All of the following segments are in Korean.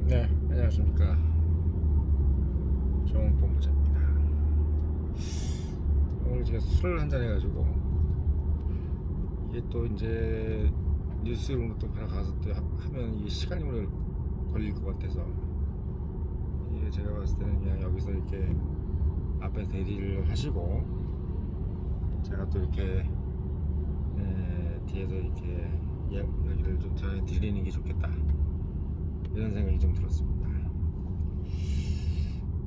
네, 안녕하십니까. 정본부장입니다. 오늘 제가 술을 한잔 해가지고 이게 또 이제 뉴스 이런 것도 바로 가서 또 하면 이게 시간이 오래 걸릴 것 같아서 이게 제가 봤을 때는 그냥 여기서 이렇게 앞에 대리를 하시고 제가 또 이렇게 뒤에서 이렇게 여기를 좀 전해드리는 게 좋겠다 이런 생각이 좀 들었습니다.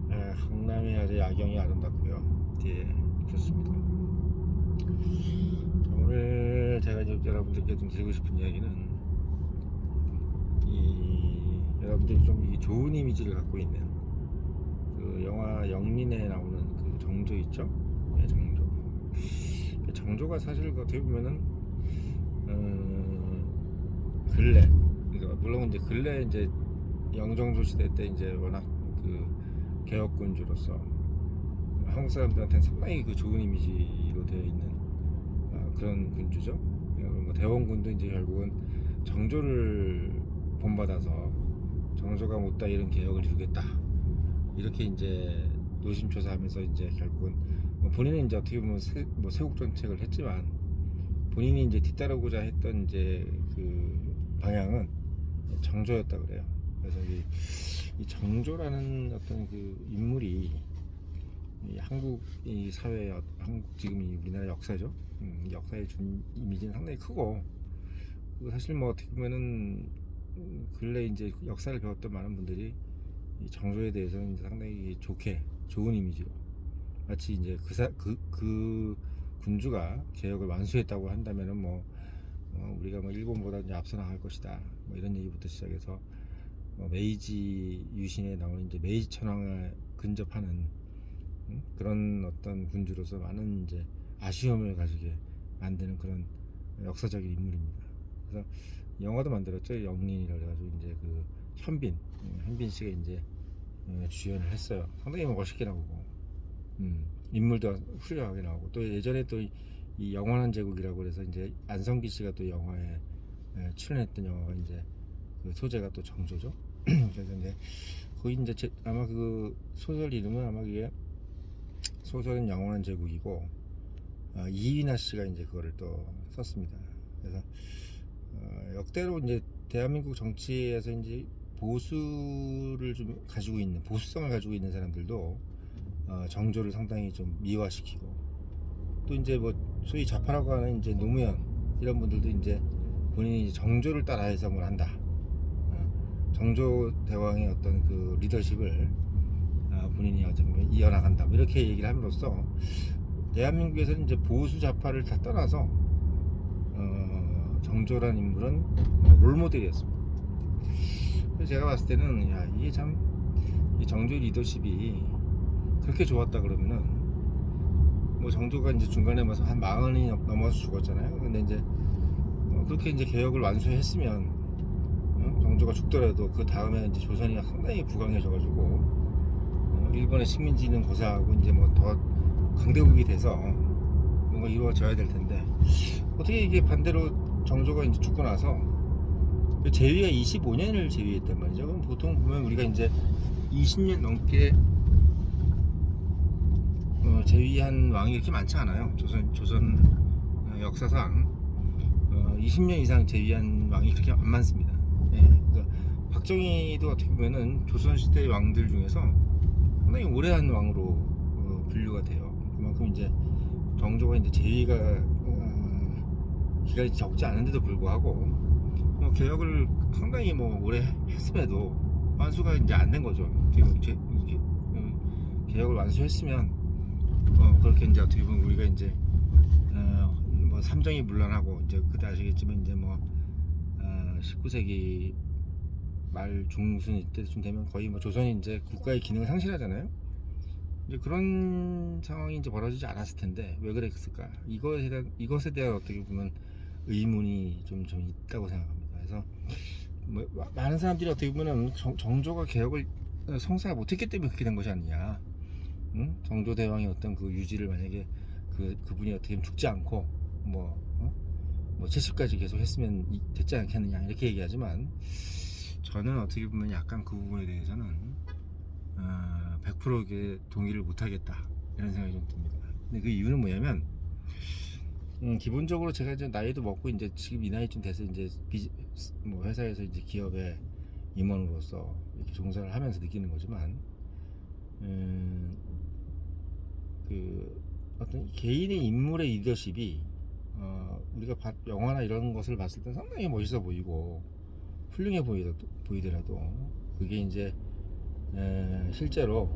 강남이 아주 야경이 아름답고요. 뒤에 좋습니다. 자, 오늘 제가 이제 여러분들께 좀 드리고 싶은 이야기는 여러분들이 좀 좋은 이미지를 갖고 있는 그 영화 영린에 나오는 그 정조 있죠? 네, 정조. 그 정조가 사실 어떻게 보면은 근래, 그러니까 물론 이제 근래 이제 영정조 시대 때 이제 워낙 그 개혁군주로서 한국 사람들한테는 상당히 그 좋은 이미지로 되어 있는 그런 군주죠. 뭐 대원군도 이제 결국은 정조를 본받아서 정조가 못다 이런 개혁을 이루겠다 이렇게 이제 노심초사하면서 이제 결국은 뭐 본인은 이제 어떻게 보면 세국 정책을 했지만 본인이 이제 뒤따르고자 했던 이제 그 방향은 정조였다 그래요. 그래서 이 정조라는 어떤 그 인물이 이 한국 이 사회, 한국 지금 이 우리나라 역사죠. 역사에 준 이미지는 상당히 크고, 사실 뭐 어떻게 보면은 근래 이제 역사를 배웠던 많은 분들이 이 정조에 대해서는 이제 상당히 좋은 이미지로 마치 이제 그 군주가 개혁을 완수했다고 한다면은 우리가 뭐 일본보다 이제 앞서 나갈 것이다 뭐 이런 얘기부터 시작해서 메이지 유신에 나오는 이제 메이지 천황을 근접하는 그런 어떤 군주로서 많은 이제 아쉬움을 가지게 만드는 그런 역사적인 인물입니다. 그래서 영화도 만들었죠. 영린이라 그래가지고 이제 그 현빈 씨가 이제 주연을 했어요. 상당히 멋있게 나오고 인물도 훌륭하게 나오고 또 예전에 또 이 영원한 제국이라고 그래서 이제 안성기 씨가 또 영화에 출연했던 영화가 이제 그 소재가 또 정조죠. 그래서 이제 거기 이제 아마 그 소설 이름은 아마 이게 소설은 영원한 제국이고 이휘나 씨가 이제 그거를 또 썼습니다. 그래서 역대로 이제 대한민국 정치에서 이제 보수성을 가지고 있는 사람들도 정조를 상당히 좀 미화시키고 또 이제 뭐 소위 좌파라고 하는 이제 노무현 이런 분들도 이제 본인이 이제 정조를 따라해서 뭘 한다. 정조 대왕의 어떤 그 리더십을 본인이 어떻게 이어나간다. 뭐 이렇게 얘기를 함으로써 대한민국에서는 이제 보수 좌파를 다 떠나서 정조라는 인물은 롤모델이었습니다. 그래서 제가 봤을 때는 이게 참 이 정조의 리더십이 그렇게 좋았다 그러면은 뭐 정조가 이제 중간에 한 40이 넘어서 죽었잖아요. 근데 이제 그렇게 이제 개혁을 완수했으면 정조가 죽더라도 그 다음에 이제 조선이 상당히 부강해져가지고 일본의 식민지는 고사하고 이제 뭐 더 강대국이 돼서 뭔가 이루어져야 될 텐데 어떻게 이게 반대로 정조가 이제 죽고 나서 재위가 25년을 재위했단 말이죠. 그럼 보통 보면 우리가 이제 20년 넘게 재위한 왕이 이렇게 많지 않아요. 조선 역사상 20년 이상 재위한 왕이 그렇게 안 많습니다. 예, 그러니까 박정희도 어떻게 보면은 조선시대 왕들 중에서 상당히 오래한 왕으로 분류가 돼요. 그만큼 이제 정조가 이제 재위가 기간이 적지 않은데도 불구하고 개혁을 상당히 오래 했음에도 완수가 이제 안 된 거죠. 개혁을 완수했으면 그렇게 이제 어떻게 보면 우리가 이제 삼정이 물러나고 이제 그때 아시겠지만 이제 19세기 말 중순 이때쯤 되면 거의 조선이 이제 국가의 기능을 상실하잖아요. 이제 그런 상황이 이제 벌어지지 않았을 텐데 왜 그랬을까? 이것에 대한 어떻게 보면 의문이 좀 있다고 생각합니다. 그래서 많은 사람들이 어떻게 보면 정조가 개혁을 성사를 못했기 때문에 그렇게 된 것이 아니냐. 정조 대왕의 어떤 그 유지를 만약에 그분이 어떻게 보면 죽지 않고 70까지 계속 했으면 됐지 않겠느냐 이렇게 얘기하지만 저는 어떻게 보면 약간 그 부분에 대해서는 100% 동의를 못하겠다 이런 생각이 좀 듭니다. 근데 그 이유는 뭐냐면 기본적으로 제가 이제 나이도 먹고 이제 지금 이 나이쯤 돼서 이제 뭐 회사에서 이제 기업의 임원으로서 이렇게 종사를 하면서 느끼는 거지만 그 어떤 개인의 인물의 리더십이 우리가 영화나 이런 것을 봤을 때 상당히 멋있어 보이고 훌륭해 보이더라도 그게 이제 실제로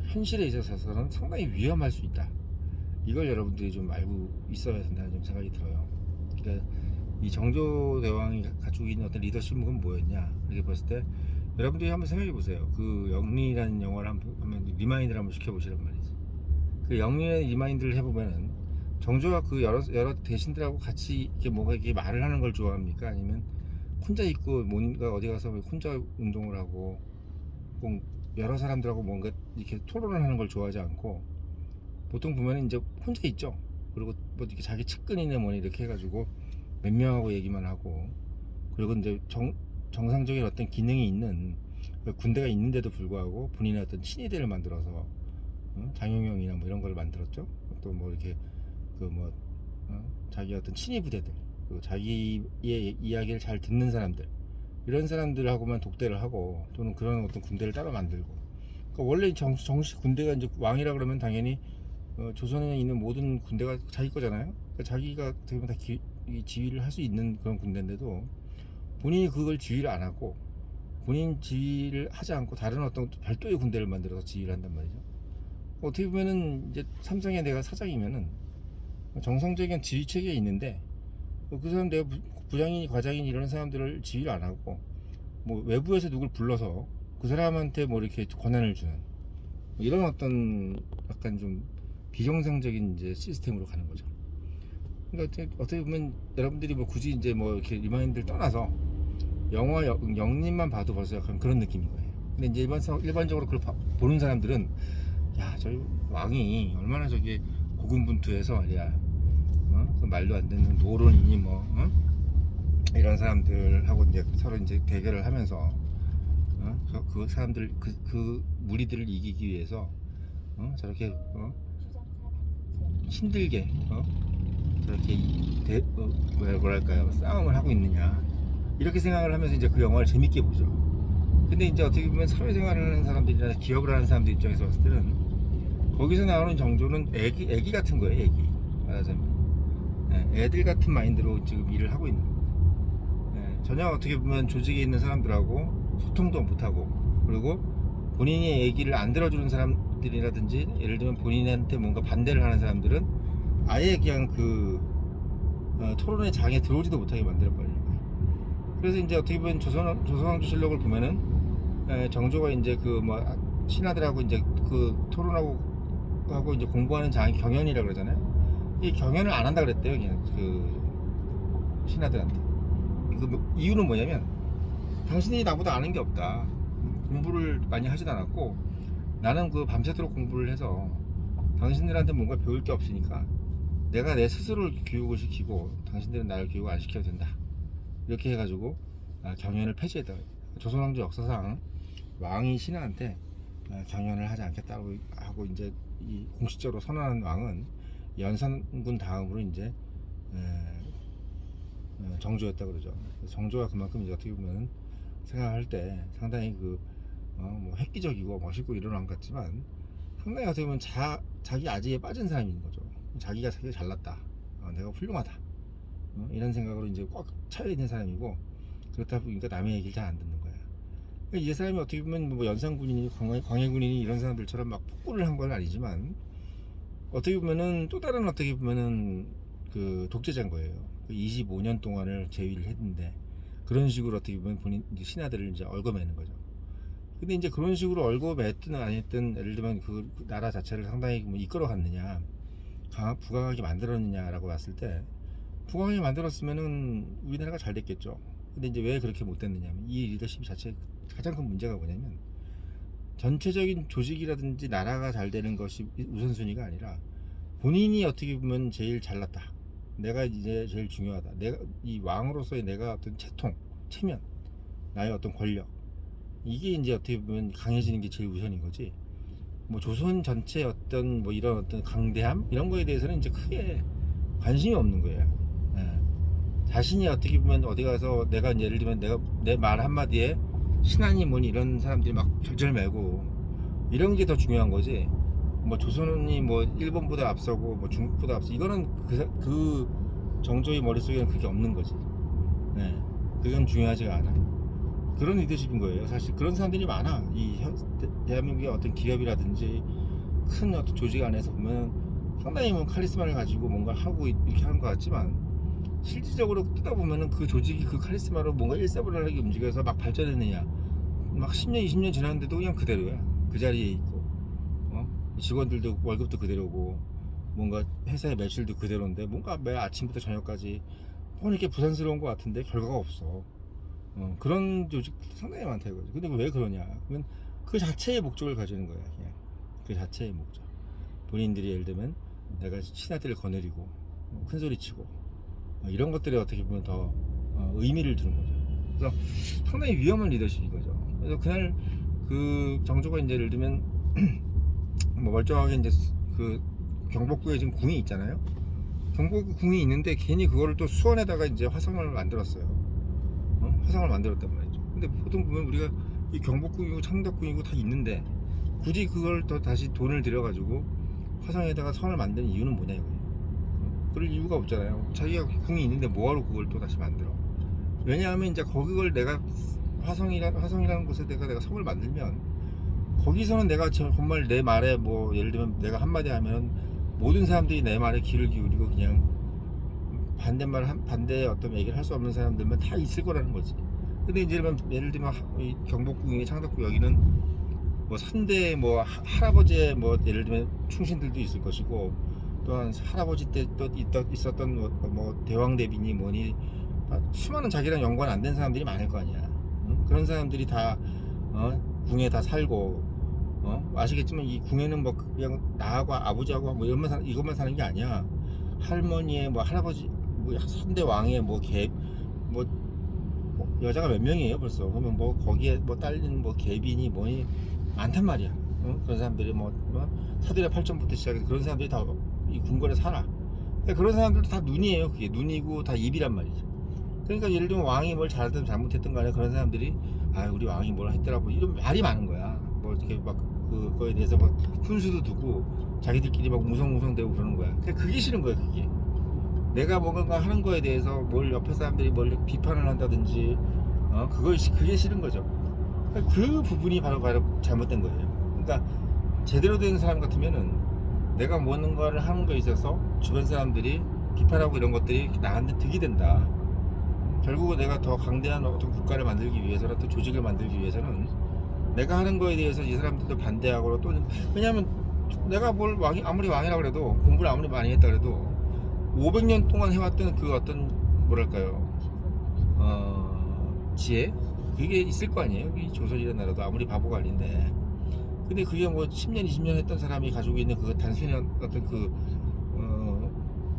현실에 있어서는 상당히 위험할 수 있다. 이걸 여러분들이 좀 알고 있어야 된다는 좀 생각이 들어요. 그러니까 이 정조대왕이 가지고 있는 어떤 리더십은 뭐였냐 이렇게 봤을 때 여러분들이 한번 생각해 보세요. 그 영리라는 영화를 한번 리마인드를 한번 시켜보시란 말이지. 그 영리의 리마인드를 해보면은 정조가 그 여러 대신들하고 같이 이렇게 뭔가 이렇게 말을 하는 걸 좋아합니까? 아니면 혼자 있고 뭔가 어디 가서 혼자 운동을 하고 꼭 여러 사람들하고 뭔가 이렇게 토론을 하는 걸 좋아하지 않고 보통 보면 이제 혼자 있죠. 그리고 뭐 이렇게 자기 측근이네 뭐니 이렇게 해가지고 몇 명하고 얘기만 하고 그리고 이제 정상적인 어떤 기능이 있는 군대가 있는데도 불구하고 본인의 어떤 친위대를 만들어서 장영영이나 뭐 이런 걸 만들었죠. 또 뭐 이렇게 그 뭐 자기 어떤 친위 부대들 자기의 이야기를 잘 듣는 사람들 이런 사람들하고만 독대를 하고 또는 그런 어떤 군대를 따로 만들고 그러니까 원래 정식 군대가 이제 왕이라 그러면 당연히 조선에 있는 모든 군대가 자기 거잖아요. 그러니까 자기가 어떻게 보면 다 지휘를 할 수 있는 그런 군대인데도 본인이 그걸 지휘를 안 하고 본인 지휘를 하지 않고 다른 어떤 별도의 군대를 만들어서 지휘를 한단 말이죠. 어떻게 보면은 이제 삼성에 내가 사장이면은 정상적인 지휘 체계에 있는데 그 사람 내가 부장이니 과장이니 이런 사람들을 지휘를 안 하고 뭐 외부에서 누굴 불러서 그 사람한테 뭐 이렇게 권한을 주는 뭐 이런 어떤 약간 좀 비정상적인 이제 시스템으로 가는 거죠. 그러니까 어떻게 보면 여러분들이 뭐 굳이 이제 뭐 이렇게 리마인드를 떠나서 영화 영림만 봐도 벌써 약간 그런 느낌인 거예요. 근데 이제 일반적으로 그걸 보는 사람들은 야, 저희 왕이 얼마나 저기 고군분투해서 말이야. 그 말도 안 되는 노론이니 뭐 이런 사람들하고 이제 서로 이제 대결을 하면서 그 사람들 그 무리들을 이기기 위해서 저렇게 힘들게 저렇게 뭐랄까요 싸움을 하고 있느냐 이렇게 생각을 하면서 이제 그 영화를 재밌게 보죠. 근데 이제 어떻게 보면 사회생활을 하는 사람들이나 기업을 하는 사람들 입장에서 봤을 때는 거기서 나오는 정조는 애기 같은 거예요. 애기 말하자면 애들 같은 마인드로 지금 일을 하고 있는 거예요. 전혀 어떻게 보면 조직에 있는 사람들하고 소통도 못하고 그리고 본인의 얘기를 안 들어주는 사람들이라든지 예를 들면 본인한테 뭔가 반대를 하는 사람들은 아예 그냥 그 토론의 장에 들어오지도 못하게 만들어버리는 거예요. 그래서 이제 어떻게 보면 조선왕조실록을 보면은 정조가 이제 그 뭐 신하들하고 이제 그 토론하고 이제 공부하는 장이 경연이라 그러잖아요. 이 경연을 안 한다 그랬대요. 그냥 그 신하들한테. 그 이유는 뭐냐면 당신이 나보다 아는 게 없다. 공부를 많이 하지도 않았고 나는 그 밤새도록 공부를 해서 당신들한테 뭔가 배울 게 없으니까 내가 내 스스로를 교육을 시키고 당신들은 나를 교육 안 시켜도 된다. 이렇게 해가지고 경연을 폐지했다. 조선왕조 역사상 왕이 신하한테 경연을 하지 않겠다고 하고 이제 이 공식적으로 선언한 왕은 연산군 다음으로 이제 정조였다 그러죠. 정조가 그만큼 이제 어떻게 보면 생각할 때 상당히 뭐 획기적이고 멋있고 이런 왕 같지만 상당히 어떻게 보면 자기 아지에 빠진 사람인 거죠. 자기가 되게 잘났다. 내가 훌륭하다. 이런 생각으로 이제 꽉 차여 있는 사람이고 그렇다 보니까 남의 얘기를 잘 안 듣는 거야. 이 사람이 어떻게 보면 뭐 연산군이니 광해군이니 이런 사람들처럼 막 폭군을 한 건 아니지만 어떻게 보면은 또 다른 어떻게 보면은 그 독재자인 거예요. 25년 동안을 재위를 했는데 그런 식으로 어떻게 보면 본인 이제 신하들을 이제 얽어매는 거죠. 근데 이제 그런 식으로 얽어맸든 안 했든 예를 들면 그 나라 자체를 상당히 뭐 이끌어갔느냐 부강하게 만들었느냐라고 봤을 때 부강하게 만들었으면은 우리나라가 잘 됐겠죠. 근데 이제 왜 그렇게 못 됐느냐면 이 리더십 자체 가장 큰 문제가 뭐냐면 전체적인 조직이라든지 나라가 잘 되는 것이 우선순위가 아니라 본인이 어떻게 보면 제일 잘났다. 내가 이제 제일 중요하다. 내가 이 왕으로서의 내가 어떤 체면 나의 어떤 권력, 이게 이제 어떻게 보면 강해지는 게 제일 우선인 거지. 뭐 조선 전체 어떤 뭐 이런 어떤 강대함 이런 거에 대해서는 이제 크게 관심이 없는 거예요. 자신이 어떻게 보면 어디 가서 내가 예를 들면 내가 내 말 한마디에 신하니 뭐니 이런 사람들이 막 절절매고 이런 게 더 중요한 거지. 뭐 조선이 뭐 일본보다 앞서고 뭐 중국보다 앞서, 이거는 그 정조의 머릿속에는 그게 없는 거지. 그건 중요하지가 않아. 그런 리더십인 거예요. 사실 그런 사람들이 많아. 대한민국의 어떤 기업이라든지 큰 어떤 조직 안에서 보면 상당히 뭐 카리스마를 가지고 뭔가 하고 이렇게 하는 것 같지만, 실질적으로 뜯다 보면은 그 조직이 그 카리스마로 뭔가 일사불란하게 움직여서 막 발전했느냐, 막 10년 20년 지났는데도 그냥 그대로야. 그 자리에 있고, 직원들도 월급도 그대로고, 뭔가 회사의 매출도 그대로인데 뭔가 매일 아침부터 저녁까지 보니까 부산스러운 것 같은데 결과가 없어. 그런 조직도 상당히 많다 이거죠. 근데 왜 그러냐? 그건 그 자체의 목적을 가지는 거야. 그냥 그 자체의 목적. 본인들이 예를 들면 내가 신하들을 거느리고 큰 소리치고 이런 것들이 어떻게 보면 더 의미를 두는 거죠. 그래서 상당히 위험한 리더십인 거죠. 그래서 그날 그 정조가 이제 예를 들면 뭐 멀쩡하게 이제 그 경복궁에 지금 궁이 있잖아요. 경복궁 궁이 있는데 괜히 그거를 또 수원에다가 이제 화성을 만들었어요. 화성을 만들었단 말이죠. 근데 보통 보면 우리가 이 경복궁이고 창덕궁이고 다 있는데 굳이 그걸 또 다시 돈을 들여가지고 화성에다가 성을 만드는 이유는 뭐냐 이거예요. 그럴 이유가 없잖아요. 자기가 궁이 있는데 뭐하러 그걸 또 다시 만들어? 왜냐하면 이제 거기를 내가 화성이라는 곳에 내가 성을 만들면 거기서는 내가 정말 내 말에 뭐 예를 들면 내가 한마디 하면 모든 사람들이 내 말에 귀를 기울이고 그냥 반대의 어떤 얘기를 할 수 없는 사람들만 다 있을 거라는 거지. 근데 이제 예를 들면 이 경복궁이 창덕궁 여기는 뭐 선대 뭐 할아버지의 뭐 예를 들면 충신들도 있을 것이고, 또한 할아버지 때 또 있었던 뭐 대왕대비니 뭐니 수많은 자기랑 연관 안 된 사람들이 많을 거 아니야. 그런 사람들이 다 궁에 다 살고, 아시겠지만 이 궁에는 뭐 그냥 나하고 아버지하고 뭐 이것만 사는 게 아니야. 할머니의 뭐 할아버지 뭐 선대 왕의 뭐 여자가 몇 명이에요 벌써. 그러면 뭐 거기에 뭐 딸린 뭐 계빈이 뭐니 많단 말이야. 그런 사람들이 뭐 사들의 팔전부터 시작해서 그런 사람들이 다 이 궁궐에 살아. 그러니까 그런 사람들도 다 눈이에요. 그게 눈이고 다 입이란 말이죠. 그러니까 예를 들면 왕이 뭘 잘했든 잘못했든 간에 그런 사람들이 우리 왕이 뭘 했더라고 이런 말이 많은 거야. 뭐 이렇게 막 그거에 대해서 막 훈수도 두고 자기들끼리 막 웅성웅성대고 그러는 거야. 그게 싫은 거야. 그게 내가 뭔가 하는 거에 대해서 뭘 옆에 사람들이 뭘 비판을 한다든지 그게 싫은 거죠. 그 부분이 바로 잘못된 거예요. 그러니까 제대로 된 사람 같으면은 내가 뭔가를 하는 거에 있어서 주변 사람들이 비판하고 이런 것들이 나한테 득이 된다. 결국은 내가 더 강대한 어떤 국가를 만들기 위해서는, 또 조직을 만들기 위해서는 내가 하는 거에 대해서 이 사람들도 반대하고, 또 왜냐하면 내가 아무리 왕이라고 그래도 공부를 아무리 많이 했다 그래도 500년 동안 해왔던 그 어떤 뭐랄까요 지혜, 그게 있을 거 아니에요. 이 조선이라는 나라도 아무리 바보가 아닌데. 근데 그게 뭐 10년 20년 했던 사람이 가지고 있는 그 단순한 어떤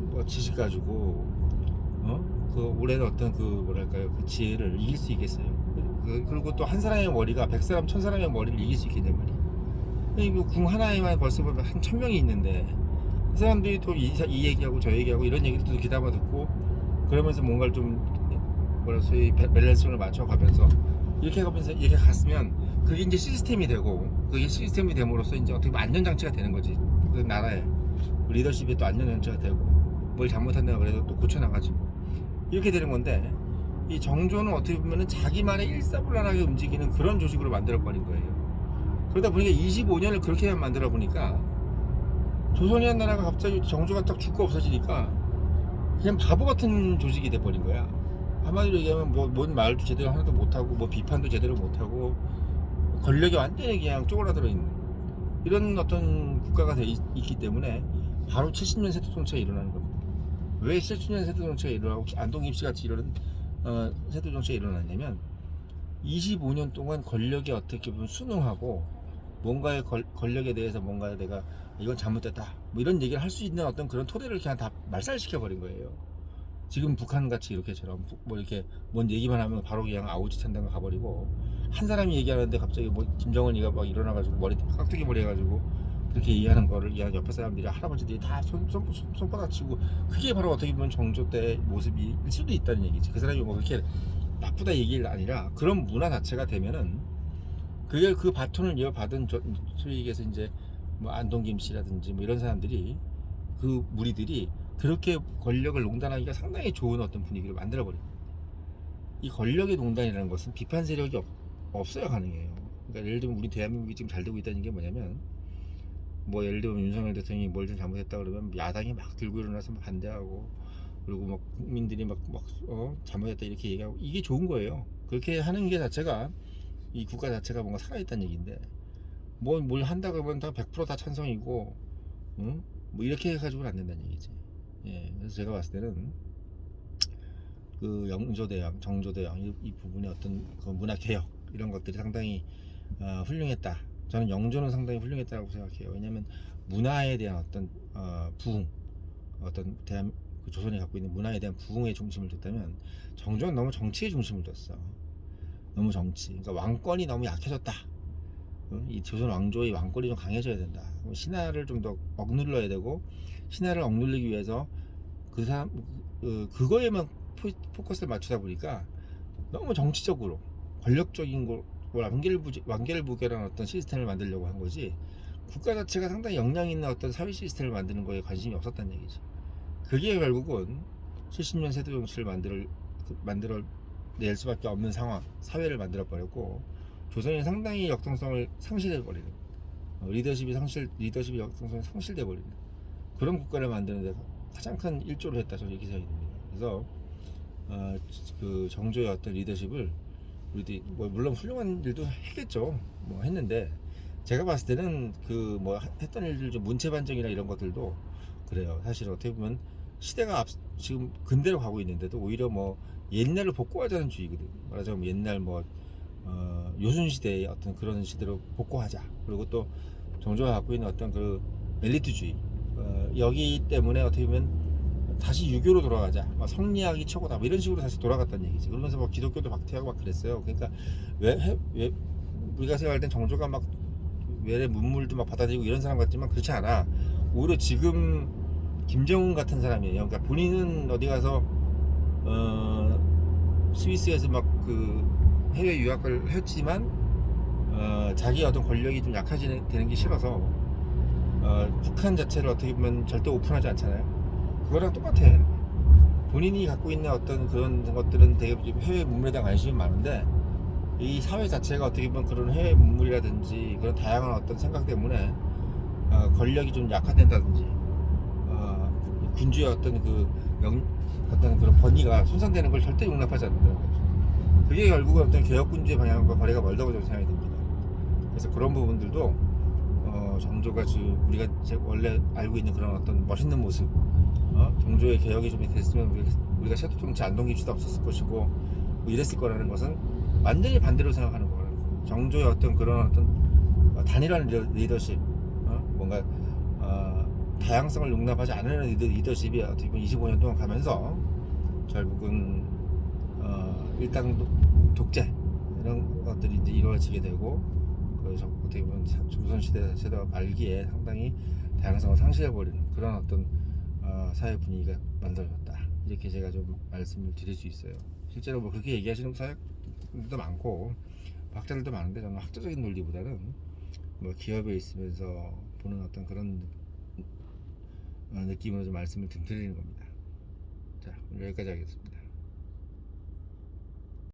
뭐 지식 가지고 그 오랜 어떤 그 뭐랄까요 그 지혜를 이길 수 있겠어요. 그리고 또 한 사람의 머리가 100사람 1000사람의 머리를 이길 수 있겠냔 말이에요. 궁 하나에만 벌써 보면 한 1000명이 있는데 그 사람들이 또 이 얘기하고 저 얘기하고 이런 얘기도 귀담아 듣고 그러면서 뭔가를 좀 소위 밸런스를 맞춰가면서 이렇게 갔으면 그게 이제 시스템이 되고, 그게 시스템이 됨으로써 이제 어떻게 보면 안전장치가 되는 거지. 그 나라에 리더십이 또 안전장치가 되고, 뭘 잘못한다고 그래도 또 고쳐나가지고 이렇게 되는 건데, 이 정조는 어떻게 보면은 자기만의 일사불란하게 움직이는 그런 조직으로 만들어버린 거예요. 그러다 보니까 25년을 그렇게 만들어 보니까 조선이라는 나라가 갑자기 정조가 딱 죽고 없어지니까 그냥 바보 같은 조직이 돼버린 거야. 한마디로 얘기하면 뭔 말도 제대로 하나도 못하고 뭐 비판도 제대로 못하고 권력이 완전히 그냥 쪼그라들어 있는 이런 어떤 국가가 있기 때문에 바로 70년 세토 정치가 일어나는 겁니다. 왜 70년 세토 정치가 일어나고 안동 입시 같이 이런 세토 정치가 일어났냐면 25년 동안 권력이 어떻게 보면 순응하고 뭔가의 권력에 대해서 뭔가 내가 이건 잘못됐다 뭐 이런 얘기를 할 수 있는 어떤 그런 토대를 그냥 다 말살시켜 버린 거예요. 지금 북한 같이 이렇게처럼 뭐 이렇게 뭔 얘기만 하면 바로 그냥 아우지 찬다가 가버리고 한 사람이 얘기하는데 갑자기 뭐 김정은이가 막 일어나가지고 머리 깍두기 머리 해가지고 그렇게 얘기하는 거를 그냥 옆에 사람들이 할아버지들이 다 손바닥 치고 그게 바로 어떻게 보면 정조 때 모습일 수도 있다는 얘기지. 그 사람이 뭐 그렇게 나쁘다 얘기가 아니라 그런 문화 자체가 되면은 그게 그 바톤을 이어받은 소위 얘기해서 이제 뭐 안동김 씨라든지 뭐 이런 사람들이 그 무리들이 그렇게 권력을 농단하기가 상당히 좋은 어떤 분위기를 만들어버려요. 이 권력의 농단이라는 것은 비판 세력이 없어야 가능해요. 그러니까 예를 들면 우리 대한민국이 지금 잘 되고 있다는 게 뭐냐면 뭐 예를 들면 윤석열 대통령이 뭘 좀 잘못했다 그러면 야당이 막 들고 일어나서 막 반대하고 그리고 막 국민들이 막 잘못했다 이렇게 얘기하고 이게 좋은 거예요. 그렇게 하는 게 자체가 이 국가 자체가 뭔가 살아있다는 얘기인데 뭘 한다 그러면 다 100%다 찬성이고 응? 뭐 이렇게 해가지고는 안 된다는 얘기지. 예, 그래서 제가 봤을 때는 그 영조대왕, 정조대왕 이 부분의 어떤 그 문화 개혁 이런 것들이 상당히 훌륭했다. 저는 영조는 상당히 훌륭했다고 생각해요. 왜냐하면 문화에 대한 어떤 부흥, 어떤 그 조선이 갖고 있는 문화에 대한 부흥에 중심을 뒀다면 정조는 너무 정치에 중심을 뒀어. 너무 정치. 그러니까 왕권이 너무 약해졌다. 이 조선 왕조의 왕권이 좀 강해져야 된다. 신하를 좀 더 억눌러야 되고 신하를 억눌리기 위해서 그 사람 그거에만 포커스를 맞추다 보니까 너무 정치적으로 권력적인 걸 완결 부결한 어떤 시스템을 만들려고 한 거지 국가 자체가 상당히 역량 있는 어떤 사회 시스템을 만드는 거에 관심이 없었다는 얘기지. 그게 결국은 70년 세대 정치를 만들어 낼 수밖에 없는 상황 사회를 만들어 버렸고 조선이 상당히 역동성을 상실해 버리는 리더십의 역동성이 상실돼 버리는 그런 국가를 만드는 데 가장 큰 일조를 했다 저는 이렇게 생각이 듭니다. 그래서 그 정조의 어떤 리더십을 우리들이 뭐 물론 훌륭한 일도 했겠죠. 뭐 했는데 제가 봤을 때는 그 뭐 했던 일들 좀 문체반정이나 이런 것들도 그래요. 사실 어떻게 보면 시대가 지금 근대로 가고 있는데도 오히려 뭐 옛날을 복구하자는 주의거든. 말하자면 옛날 뭐 요순 시대의 어떤 그런 시대로 복구하자. 그리고 또 정조가 갖고 있는 어떤 그 엘리트주의 여기 때문에 어떻게 보면 다시 유교로 돌아가자. 막 성리학이 최고다. 뭐 이런 식으로 다시 돌아갔다는 얘기지. 그러면서 막 기독교도 박퇴하고 막 그랬어요. 그러니까 왜 우리가 생각할 땐 정조가 막 외래 문물도 막 받아들이고 이런 사람 같지만 그렇지 않아. 오히려 지금 김정은 같은 사람이에요. 그러니까 본인은 어디 가서 스위스에서 막 그 해외 유학을 했지만 자기 어떤 권력이 좀 약해지는 되는 게 싫어서 북한 자체를 어떻게 보면 절대 오픈하지 않잖아요. 그거랑 똑같아. 본인이 갖고 있는 어떤 그런 것들은 되게 해외 문물에 대한 관심이 많은데 이 사회 자체가 어떻게 보면 그런 해외 문물이라든지 그런 다양한 어떤 생각 때문에 권력이 좀 약화된다든지 군주의 어떤 그런 권위가 손상되는 걸 절대 용납하지 않는다는 거죠. 그게 결국은 어떤 개혁군주의 방향과 거리가 멀다고 저는 생각이 듭니다. 그래서 그런 부분들도 정조가 지금 우리가 원래 알고 있는 그런 어떤 멋있는 모습 정조의 개혁이 좀 됐으면 우리가 샤도 정치 안동김 씨도 없었을 것이고 뭐 이랬을 거라는 것은 완전히 반대로 생각하는 거라는 거예요. 정조의 어떤 그런 어떤 단일한 리더십 뭔가 다양성을 용납하지 않는 리더십이 어떻게 보면 25년 동안 가면서 결국은 일당 독재 이런 것들이 이제 이루어지게 되고 그래서 어떻게 보면 조선시대 세대 말기에 상당히 다양성을 상실해버리는 그런 어떤 사회 분위기가 만들어졌다. 이렇게 제가 좀 말씀을 드릴 수 있어요. 실제로 뭐 그렇게 얘기하시는 사회들도 많고 학자들도 많은데 저는 학자적인 논리보다는 뭐 기업에 있으면서 보는 어떤 그런 느낌으로 좀 말씀을 드리는 겁니다. 자, 오늘 여기까지 하겠습니다.